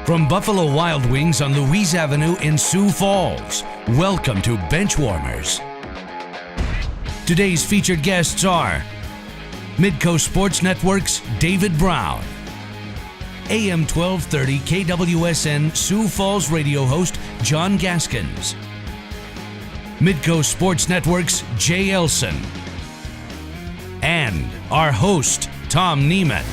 From Buffalo Wild Wings on Louise Avenue in Sioux Falls, welcome to Benchwarmers. Today's featured guests are Midco Sports Network's David Brown, AM 1230 KWSN Sioux Falls radio host John Gaskins, Midco Sports Network's Jay Elsen, and our host, Tom Nieman.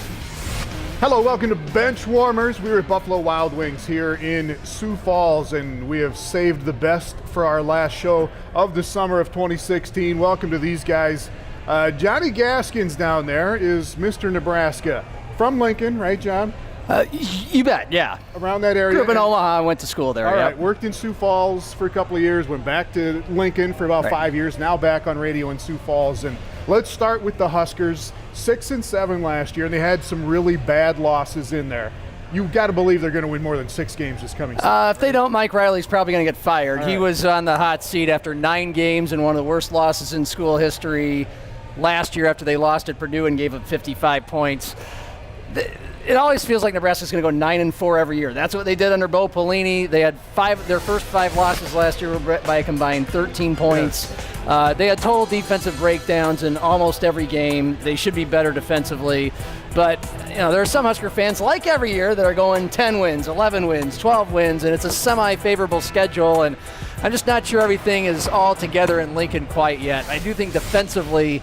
Hello, welcome to Benchwarmers. We're at Buffalo Wild Wings here in Sioux Falls, and we have saved the best for our last show of the summer of 2016. Welcome to these guys. Johnny Gaskins down there is Mr. Nebraska. From Lincoln, right, John? You bet, yeah. Around that area. Grew up in Omaha, went to school there. All right, yep. Worked in Sioux Falls for a couple of years, went back to Lincoln for about 5 years, now back on radio in Sioux Falls. And let's start with the Huskers. 6-7 last year, and they had some really bad losses in there. You've got to believe they're going to win more than 6 games this coming season. If they don't, Mike Riley's probably going to get fired. Right. He was on the hot seat after 9 games and one of the worst losses in school history last year after they lost at Purdue and gave up 55 points. It always feels like Nebraska's going to go 9-4 every year. That's what they did under Bo Pelini. They had their first 5 losses last year were by a combined 13 points. Yes. They had total defensive breakdowns in almost every game. They should be better defensively. But, there are some Husker fans, like every year, that are going 10 wins, 11 wins, 12 wins, and it's a semi-favorable schedule. And I'm just not sure everything is all together in Lincoln quite yet. I do think defensively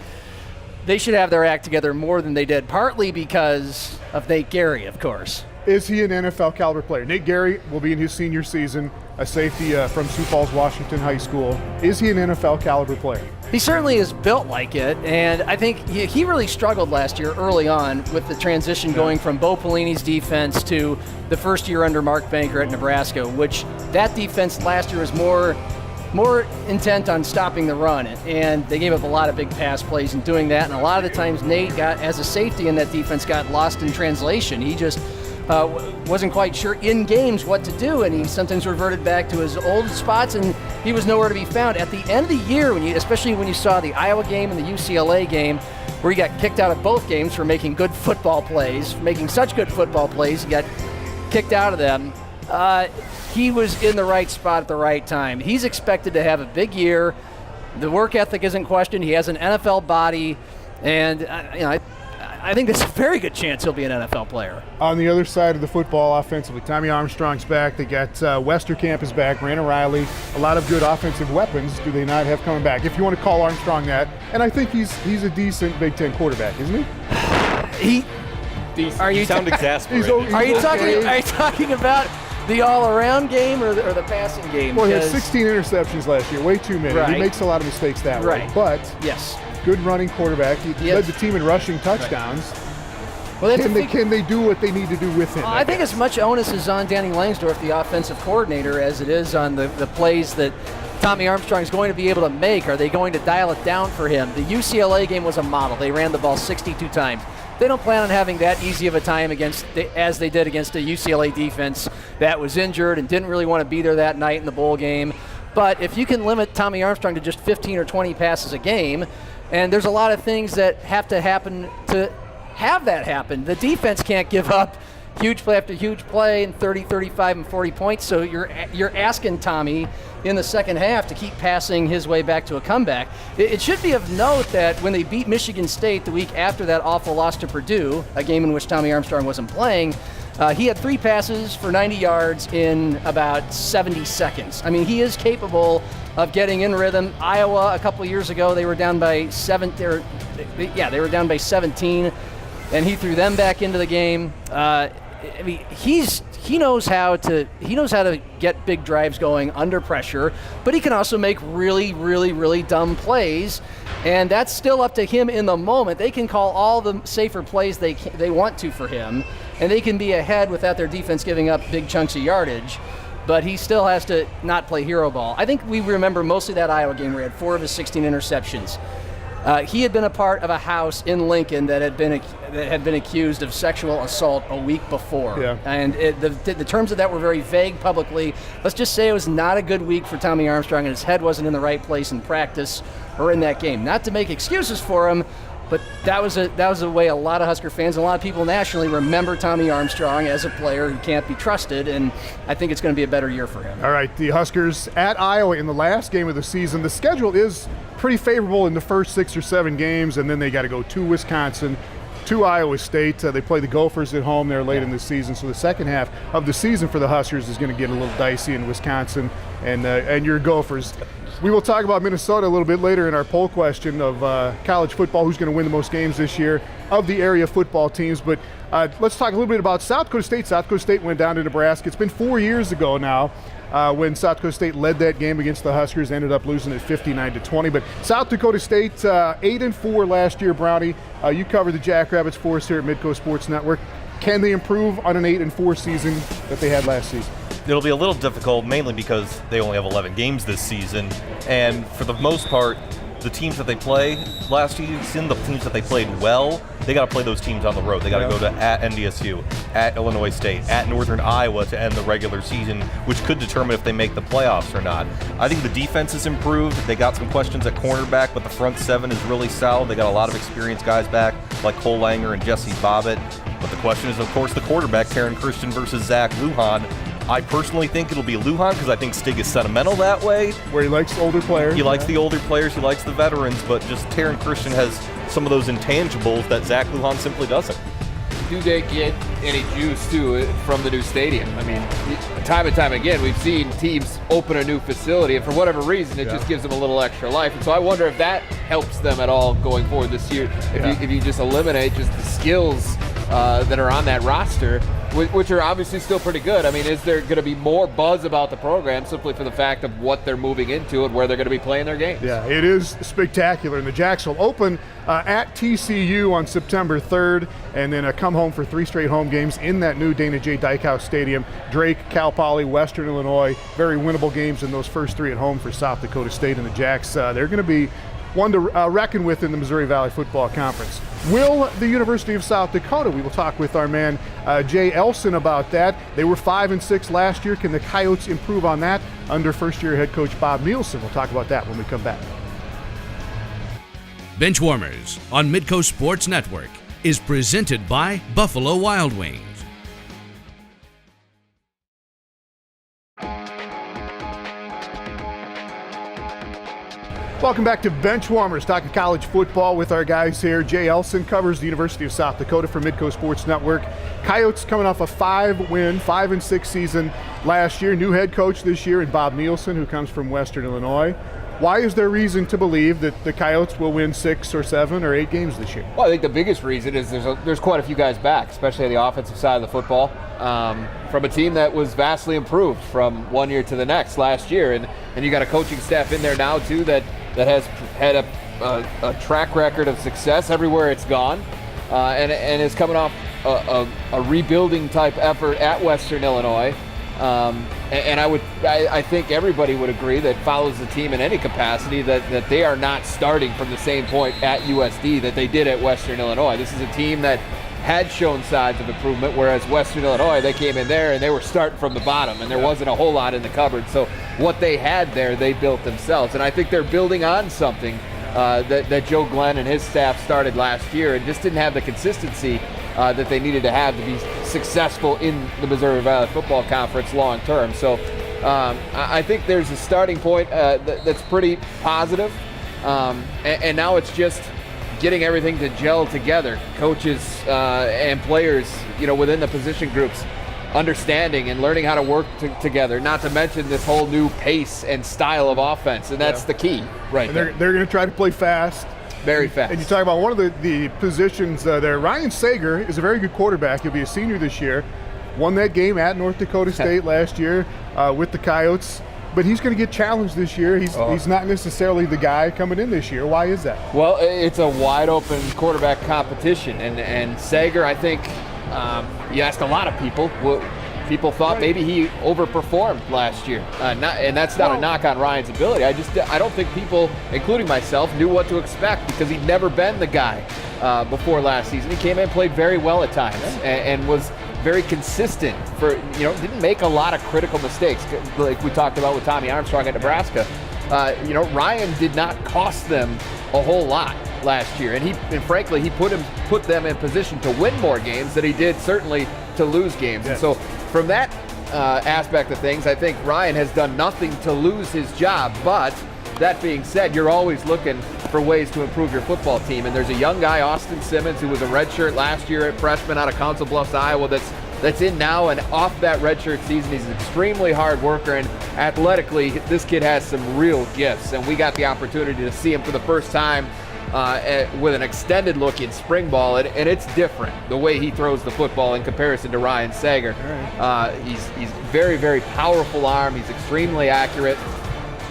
they should have their act together more than they did, partly because of Nate Gary, of course. Is he an NFL caliber player? Nate Gary will be in his senior season, a safety from Sioux Falls, Washington High School. Is he an NFL caliber player? He certainly is built like it, and I think he really struggled last year early on with the transition going from Bo Pelini's defense to the first year under Mark Banker at Nebraska, which that defense last year was more intent on stopping the run, and they gave up a lot of big pass plays in doing that, and a lot of the times Nate got, as a safety in that defense, got lost in translation. He just wasn't quite sure in games what to do, and he sometimes reverted back to his old spots, and he was nowhere to be found. At the end of the year, especially when you saw the Iowa game and the UCLA game, where he got kicked out of both games for making good football plays, making such good football plays, he got kicked out of them. He was in the right spot at the right time. He's expected to have a big year. The work ethic isn't questioned. He has an NFL body, and I think there's a very good chance he'll be an NFL player. On the other side of the football offensively, Tommy Armstrong's back. They got Westerkamp is back, Brandon Riley. A lot of good offensive weapons do they not have coming back, if you want to call Armstrong that. And I think he's a decent Big Ten quarterback, isn't he? You sound exasperated. Are you talking about the all-around game or the passing game? Well, he had 16 interceptions last year, way too many. Right. He makes a lot of mistakes that way. But yes, good running quarterback. He led the team in rushing touchdowns. Well, can they do what they need to do with him? I think as much onus is on Danny Langsdorff, the offensive coordinator, as it is on the plays that Tommy Armstrong is going to be able to make. Are they going to dial it down for him? The UCLA game was a model. They ran the ball 62 times. They don't plan on having that easy of a time as they did against a UCLA defense that was injured and didn't really want to be there that night in the bowl game. But if you can limit Tommy Armstrong to just 15 or 20 passes a game, and there's a lot of things that have to happen to have that happen. The defense can't give up huge play after huge play and 30, 35, and 40 points. So you're asking Tommy in the second half to keep passing his way back to a comeback. It should be of note that when they beat Michigan State the week after that awful loss to Purdue, a game in which Tommy Armstrong wasn't playing, he had 3 passes for 90 yards in about 70 seconds. I mean, he is capable of getting in rhythm. Iowa a couple years ago, they were down by 17, and he threw them back into the game. He knows how to get big drives going under pressure, but he can also make really, really, really dumb plays, and that's still up to him in the moment. They can call all the safer plays they want to for him, and they can be ahead without their defense giving up big chunks of yardage, but he still has to not play hero ball. I think we remember mostly that Iowa game where he had 4 of his 16 interceptions. He had been a part of a house in Lincoln that had been accused of sexual assault a week before. Yeah. And the terms of that were very vague publicly. Let's just say it was not a good week for Tommy Armstrong, and his head wasn't in the right place in practice or in that game. Not to make excuses for him, But that was a way a lot of Husker fans and a lot of people nationally remember Tommy Armstrong as a player who can't be trusted, and I think it's going to be a better year for him. All right, the Huskers at Iowa in the last game of the season. The schedule is pretty favorable in the first 6 or 7 games, and then they got to go to Wisconsin, to Iowa State. They play the Gophers at home there late in the season, so the second half of the season for the Huskers is going to get a little dicey in Wisconsin and your Gophers. We will talk about Minnesota a little bit later in our poll question of college football, who's going to win the most games this year of the area football teams. But let's talk a little bit about South Dakota State. South Dakota State went down to Nebraska. It's been 4 years ago now when South Dakota State led that game against the Huskers, ended up losing at 59-20. But South Dakota State 8-4 last year, Brownie. You covered the Jackrabbits for us here at Midco Sports Network. Can they improve on an 8-4 season that they had last season? It'll be a little difficult, mainly because they only have 11 games this season, and for the most part, the teams that they play last season, the teams that they played well, they got to play those teams on the road. They got to go to at NDSU, at Illinois State, at Northern Iowa to end the regular season, which could determine if they make the playoffs or not. I think the defense has improved. They got some questions at cornerback, but the front seven is really solid. They got a lot of experienced guys back, like Cole Langer and Jesse Bobbitt. But the question is, of course, the quarterback, Taron Christian versus Zach Lujan. I personally think it'll be Lujan because I think Stig is sentimental that way. Where he likes older players. He likes the older players, he likes the veterans, but just Taron Christian has some of those intangibles that Zach Lujan simply doesn't. Do they get any juice, too, from the new stadium? I mean, time and time again, we've seen teams open a new facility, and for whatever reason, it just gives them a little extra life. And so I wonder if that helps them at all going forward this year. If you just eliminate just the skills that are on that roster, which are obviously still pretty good. I mean, is there going to be more buzz about the program simply for the fact of what they're moving into and where they're going to be playing their games? Yeah, it is spectacular. And the Jacks will open at TCU on September 3rd and then come home for 3 straight home games in that new Dana J. Dykehouse Stadium. Drake, Cal Poly, Western Illinois, very winnable games in those first 3 at home for South Dakota State. And the Jacks, they're going to be one to reckon with in the Missouri Valley Football Conference. Will the University of South Dakota? We will talk with our man Jay Elsen about that. They were 5-6 last year. Can the Coyotes improve on that under first-year head coach Bob Nielsen? We'll talk about that when we come back. Benchwarmers on Midco Sports Network is presented by Buffalo Wild Wings. Welcome back to Benchwarmers, talking college football with our guys here. Jay Elsen covers the University of South Dakota for Midco Sports Network. Coyotes coming off a 5-win, 5-6 season last year. New head coach this year in Bob Nielsen, who comes from Western Illinois. Why is there reason to believe that the Coyotes will win 6 or 7 or 8 games this year? Well, I think the biggest reason is there's quite a few guys back, especially on the offensive side of the football, from a team that was vastly improved from one year to the next last year. And you got a coaching staff in there now, too, that has had a track record of success everywhere it's gone, and is coming off a rebuilding type effort at Western Illinois. And I think everybody would agree that follows the team in any capacity that they are not starting from the same point at USD that they did at Western Illinois. This is a team that had shown signs of improvement, whereas Western Illinois, they came in there and they were starting from the bottom, and there wasn't a whole lot in the cupboard. So what they had there, they built themselves. And I think they're building on something that Joe Glenn and his staff started last year and just didn't have the consistency that they needed to have to be successful in the Missouri Valley Football Conference long term. So I think there's a starting point that's pretty positive. And now it's just getting everything to gel together, coaches and players, within the position groups, understanding and learning how to work together, not to mention this whole new pace and style of offense, and that's the key right there. They're going to try to play fast. Very fast. And you talk about one of the positions there. Ryan Sager is a very good quarterback. He'll be a senior this year. Won that game at North Dakota State last year with the Coyotes. But he's going to get challenged this year. He's not necessarily the guy coming in this year. Why is that? Well, it's a wide-open quarterback competition. And Sager, I think, you asked a lot of people. People thought maybe he overperformed last year. And that's not a knock on Ryan's ability. I don't think people, including myself, knew what to expect because he'd never been the guy before last season. He came in and played very well at times and was very consistent didn't make a lot of critical mistakes like we talked about with Tommy Armstrong at Nebraska. Ryan did not cost them a whole lot. last year, and frankly, he put them in position to win more games than he did certainly to lose games. Yes. And so from that aspect of things, I think Ryan has done nothing to lose his job. But that being said, you're always looking for ways to improve your football team. And there's a young guy, Austin Simmons, who was a redshirt last year at freshman out of Council Bluffs, Iowa, that's in now, and off that redshirt season, he's an extremely hard worker, and athletically, this kid has some real gifts. And we got the opportunity to see him for the first time with an extended look in spring ball, and it's different the way he throws the football in comparison to Ryan Sager. He's very, very powerful arm. He's extremely accurate,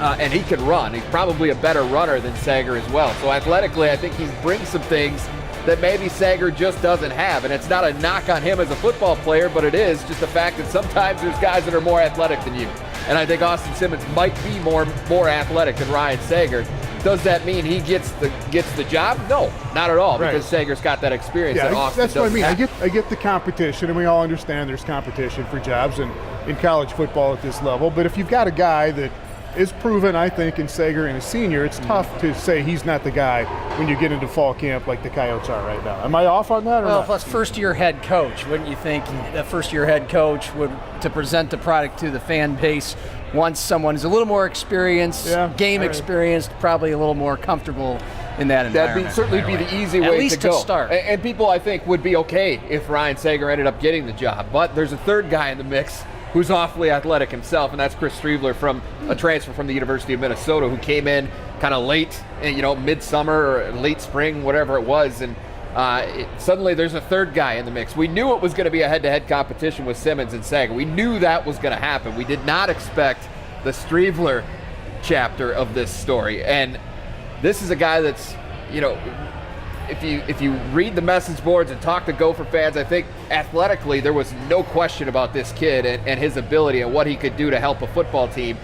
and he can run. He's probably a better runner than Sager as well. So athletically, I think he brings some things that maybe Sager just doesn't have. And it's not a knock on him as a football player, but it is just the fact that sometimes there's guys that are more athletic than you. And I think Austin Simmons might be more athletic than Ryan Sager. Does that mean he gets the job? No, not at all, because Sager's got that experience that Austin that's what I mean. have. I get the competition, and we all understand there's competition for jobs in college football at this level. But if you've got a guy that is proven, I think, in Sager and a senior, it's tough to say he's not the guy when you get into fall camp like the Coyotes are right now. Am I off on that or not? Plus first-year head coach, wouldn't you think that first-year head coach would, to present the product to the fan base, wants someone who's a little more experienced, experienced, probably a little more comfortable in that environment. That'd certainly be the easy way to go. Start. And people, I think, would be okay if Ryan Sager ended up getting the job. But there's a third guy in the mix who's awfully athletic himself, and that's Chris Streveler, from a transfer from the University of Minnesota, who came in kind of late, midsummer or late spring, whatever it was, and suddenly there's a third guy in the mix. We knew it was going to be a head-to-head competition with Simmons and Sager. We knew that was going to happen. We did not expect the Streveler chapter of this story, and this is a guy that's, if you read the message boards and talk to Gopher fans, I think athletically there was no question about this kid and his ability and what he could do to help a football team.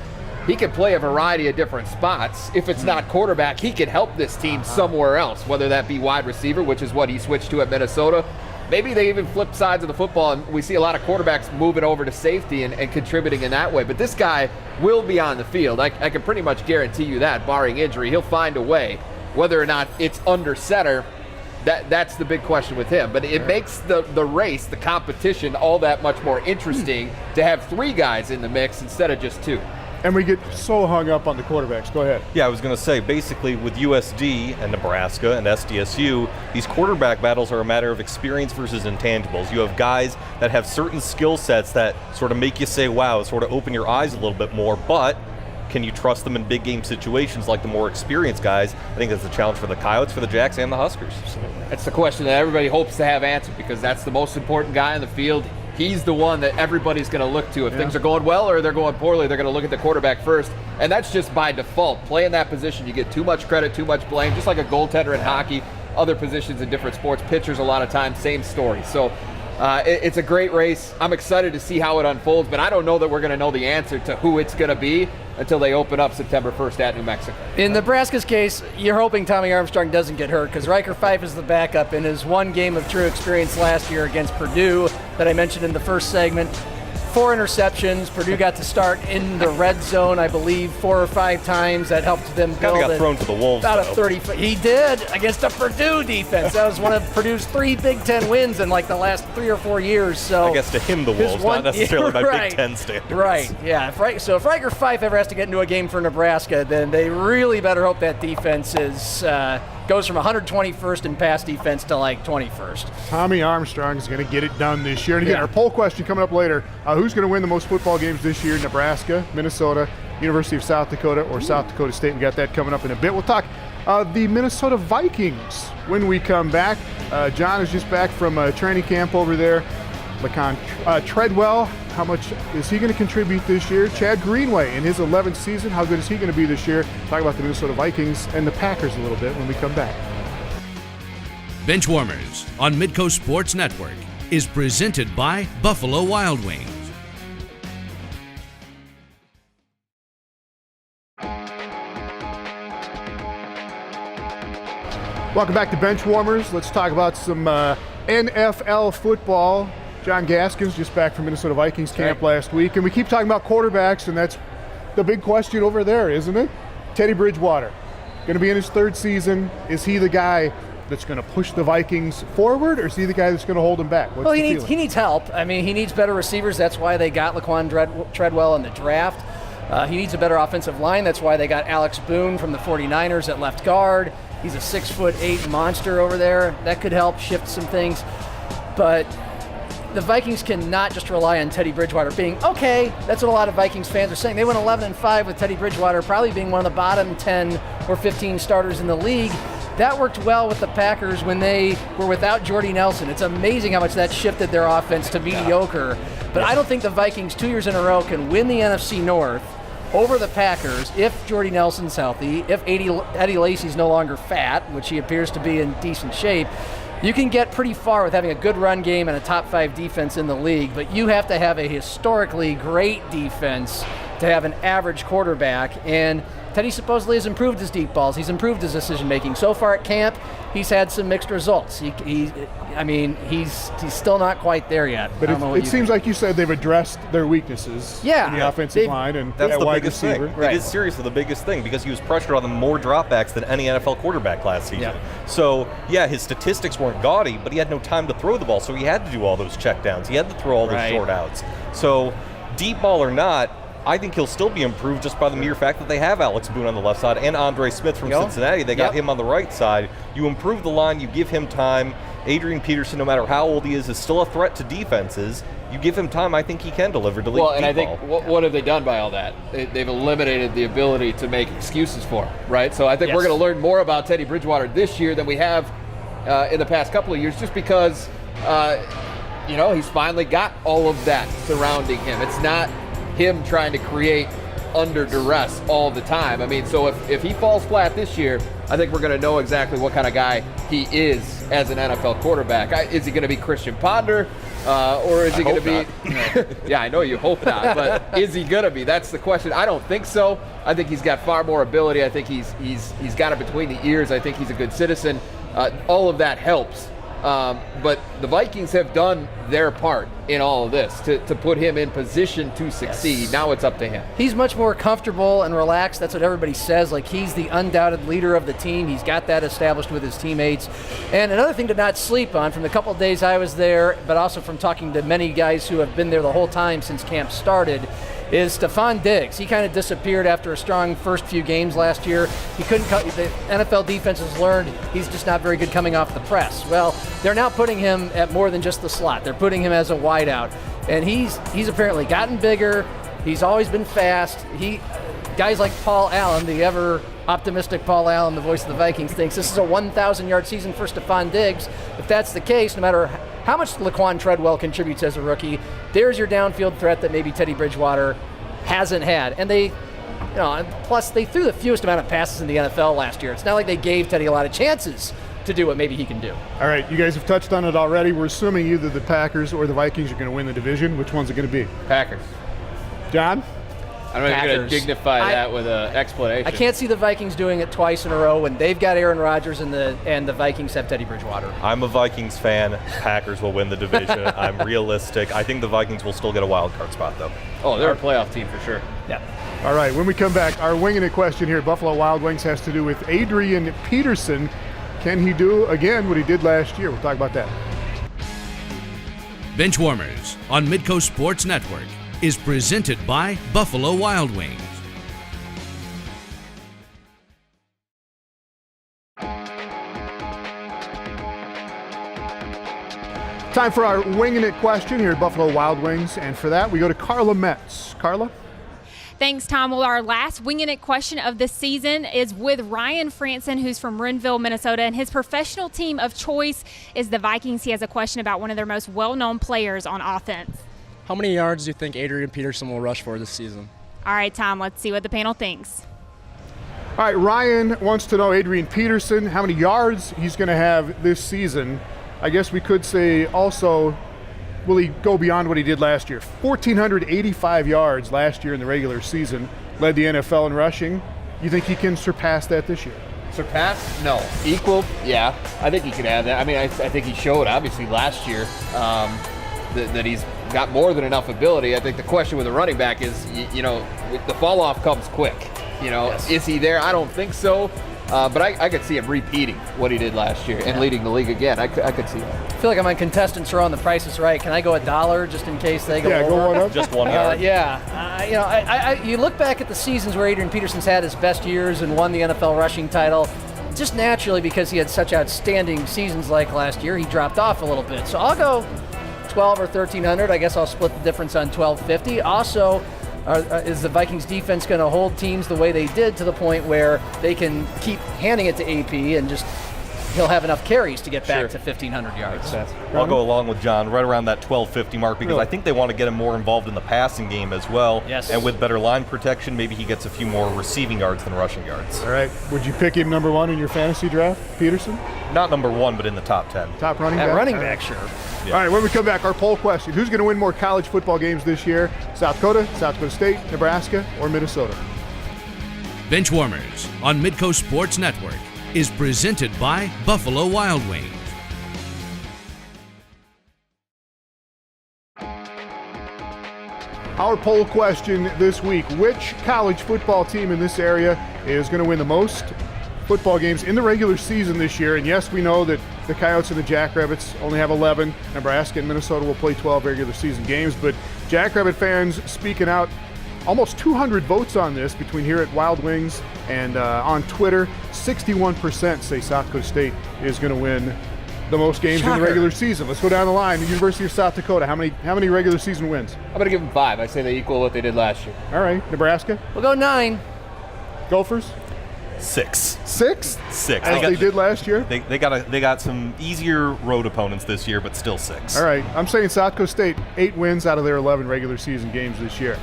He can play a variety of different spots. If it's not quarterback, he can help this team somewhere else, whether that be wide receiver, which is what he switched to at Minnesota. Maybe they even flip sides of the football, and we see a lot of quarterbacks moving over to safety and contributing in that way. But this guy will be on the field. I can pretty much guarantee you that, barring injury. He'll find a way. Whether or not it's under center, that's the big question with him. But it makes the race, the competition, all that much more interesting to have three guys in the mix instead of just two. And we get so hung up on the quarterbacks. Go ahead. Yeah, I was going to say, basically with USD and Nebraska and SDSU, these quarterback battles are a matter of experience versus intangibles. You have guys that have certain skill sets that sort of make you say, wow, sort of open your eyes a little bit more, but can you trust them in big game situations like the more experienced guys? I think that's a challenge for the Coyotes, for the Jacks, and the Huskers. That's the question that everybody hopes to have answered, because that's the most important guy in the field. He's the one that everybody's going to look to. If things are going well or they're going poorly, they're going to look at the quarterback first. And that's just by default. Playing that position, you get too much credit, too much blame, just like a goaltender in hockey, other positions in different sports. Pitchers, a lot of times, same story. So it's a great race. I'm excited to see how it unfolds, but I don't know that we're going to know the answer to who it's going to be until they open up September 1st at New Mexico. In Nebraska's case, you're hoping Tommy Armstrong doesn't get hurt, because Riker Fife is the backup in his one game of true experience last year against Purdue that I mentioned in the first segment. 4 interceptions. Purdue got to start in the red zone, I believe, 4 or 5 times. That helped them build. Kind of got thrown to the wolves. About a 30. He did, against a Purdue defense. That was one of Purdue's 3 Big Ten wins in like the last 3 or 4 years. So I guess to him the wolves, not necessarily by Big Ten standards. Right. Yeah. So if Riker Fife ever has to get into a game for Nebraska, then they really better hope that defense goes from 121st in pass defense to like 21st. Tommy Armstrong is going to get it done this year. And again, our poll question coming up later, who's going to win the most football games this year? Nebraska, Minnesota, University of South Dakota, or South Dakota State? We got that coming up in a bit. We'll talk the Minnesota Vikings when we come back. John is just back from training camp over there. Treadwell, how much is he going to contribute this year? Chad Greenway in his 11th season, how good is he going to be this year? Talk about the Minnesota Vikings and the Packers a little bit when we come back. Benchwarmers on Midco Sports Network is presented by Buffalo Wild Wings. Welcome back to Benchwarmers. Let's talk about some NFL football. John Gaskins just back from Minnesota Vikings camp last week, and we keep talking about quarterbacks, and that's the big question over there, isn't it? Teddy Bridgewater. going to be in his third season. Is he the guy that's going to push the Vikings forward, or is he the guy that's going to hold them back? Well, he needs help. I mean, he needs better receivers. That's why they got Laquan Treadwell in the draft. He needs a better offensive line. That's why they got Alex Boone from the 49ers at left guard. He's a 6'8" monster over there. That could help shift some things. But the Vikings cannot just rely on Teddy Bridgewater being okay. That's what a lot of Vikings fans are saying. They went 11-5 with Teddy Bridgewater probably being one of the bottom 10 or 15 starters in the league. That worked well with the Packers when they were without Jordy Nelson. It's amazing how much that shifted their offense to mediocre. But I don't think the Vikings 2 years in a row can win the NFC North over the Packers if Jordy Nelson's healthy, if Eddie Lacy's no longer fat, which he appears to be in decent shape. You can get pretty far with having a good run game and a top 5 defense in the league, but you have to have a historically great defense to have an average quarterback. And Teddy supposedly has improved his deep balls. He's improved his decision-making. So far at camp, he's had some mixed results. He's still not quite there yet. But it seems like you said they've addressed their weaknesses in the offensive line and that's the wide biggest receiver. thing. Right. It is seriously the biggest thing because he was pressured on the more dropbacks than any NFL quarterback last season. Yeah. So, his statistics weren't gaudy, but he had no time to throw the ball, so he had to do all those checkdowns. He had to throw all those short outs. So, deep ball or not, I think he'll still be improved just by the mere fact that they have Alex Boone on the left side and Andre Smith from Cincinnati. They got him on the right side. You improve the line, you give him time. Adrian Peterson, no matter how old he is still a threat to defenses. You give him time, I think he can deliver to lead. Well, and I think what have they done by all that? They've eliminated the ability to make excuses for him, right? So I think we're going to learn more about Teddy Bridgewater this year than we have in the past couple of years, just because he's finally got all of that surrounding him. It's not him trying to create under duress all the time. I mean, so if he falls flat this year, I think we're going to know exactly what kind of guy he is as an NFL quarterback. Is he going to be Christian Ponder, or is he going to be? Yeah, I know you hope not, but is he going to be? That's the question. I don't think so. I think he's got far more ability. I think he's got it between the ears. I think he's a good citizen. All of that helps. But the Vikings have done their part in all of this to put him in position to succeed. Yes. Now it's up to him. He's much more comfortable and relaxed. That's what everybody says. Like, he's the undoubted leader of the team. He's got that established with his teammates. And another thing to not sleep on from the couple of days I was there, but also from talking to many guys who have been there the whole time since camp started, is Stephon Diggs. He kind of disappeared after a strong first few games last year. He couldn't the NFL defense has learned he's just not very good coming off the press. Well, they're now putting him at more than just the slot. They're putting him as a wideout. And he's apparently gotten bigger. He's always been fast. Guys like Paul Allen, the ever optimistic Paul Allen, the voice of the Vikings, thinks this is a 1,000-yard season for Stephon Diggs. If that's the case, no matter how much Laquan Treadwell contributes as a rookie, there's your downfield threat that maybe Teddy Bridgewater hasn't had. And plus they threw the fewest amount of passes in the NFL last year. It's not like they gave Teddy a lot of chances to do what maybe he can do. All right, you guys have touched on it already. We're assuming either the Packers or the Vikings are going to win the division. Which one's it going to be? Packers. John? I'm not even going to dignify that with an explanation. I can't see the Vikings doing it twice in a row when they've got Aaron Rodgers and the Vikings have Teddy Bridgewater. I'm a Vikings fan. Packers will win the division. I'm realistic. I think the Vikings will still get a wild card spot, though. Oh, they're a playoff team for sure. Yeah. All right, when we come back, our winging it question here at Buffalo Wild Wings has to do with Adrian Peterson. Can he do again what he did last year? We'll talk about that. Benchwarmers on Midco Sports Network is presented by Buffalo Wild Wings. Time for our winging it question here at Buffalo Wild Wings, and for that we go to Carla Metz. Carla? Thanks, Tom. Well, our last winging it question of the season is with Ryan Franson, who's from Renville, Minnesota, and his professional team of choice is the Vikings. He has a question about one of their most well-known players on offense. How many yards do you think Adrian Peterson will rush for this season? All right, Tom, let's see what the panel thinks. All right, Ryan wants to know Adrian Peterson, how many yards he's going to have this season. I guess we could say also, will he go beyond what he did last year? 1,485 yards last year in the regular season, led the NFL in rushing. You think he can surpass that this year? Surpass? No. Equal? Yeah. I think he could have that. I mean, I think he showed, obviously, last year that he's got more than enough ability. I think the question with a running back is, the fall off comes quick. Yes. Is he there? I don't think so. But I could see him repeating what he did last year and leading the league again. I could see that. I feel like I'm on Contestants Row on The Price is Right. Can I go $1 just in case they go over? Go one up. Just 1 yard. You look back at the seasons where Adrian Peterson's had his best years and won the NFL rushing title. Just naturally, because he had such outstanding seasons like last year, he dropped off a little bit. So I'll go 12 or 1,300. I guess I'll split the difference on 1,250. Also, is the Vikings defense going to hold teams the way they did to the point where they can keep handing it to AP and just he'll have enough carries to get back to 1,500 yards? I'll go along with John right around that 1,250 mark because I think they want to get him more involved in the passing game as well. Yes. And with better line protection, maybe he gets a few more receiving yards than rushing yards. All right. Would you pick him number 1 in your fantasy draft, Peterson? Not number 1, but in the top 10. Top running back? At running back, sure. Yeah. All right, when we come back, our poll question. Who's going to win more college football games this year? South Dakota, South Dakota State, Nebraska, or Minnesota? Benchwarmers on Midco Sports Network is presented by Buffalo Wild Wings. Our poll question this week, which college football team in this area is going to win the most football games in the regular season this year? And yes, we know that the Coyotes and the Jackrabbits only have 11. Nebraska and Minnesota will play 12 regular season games, but Jackrabbit fans speaking out, almost 200 votes on this between here at Wild Wings and on Twitter. 61% say South Dakota State is going to win the most games in the regular season. Let's go down the line. The University of South Dakota, how many regular season wins? I'm going to give them 5. I say they equal what they did last year. All right. Nebraska? We'll go 9. Gophers? 6. 6? 6. As they did last year? They got some easier road opponents this year, but still 6. All right. I'm saying South Dakota State, 8 wins out of their 11 regular season games this year.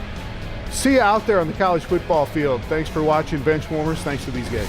See you out there on the college football field. Thanks for watching Benchwarmers. Thanks to these guys.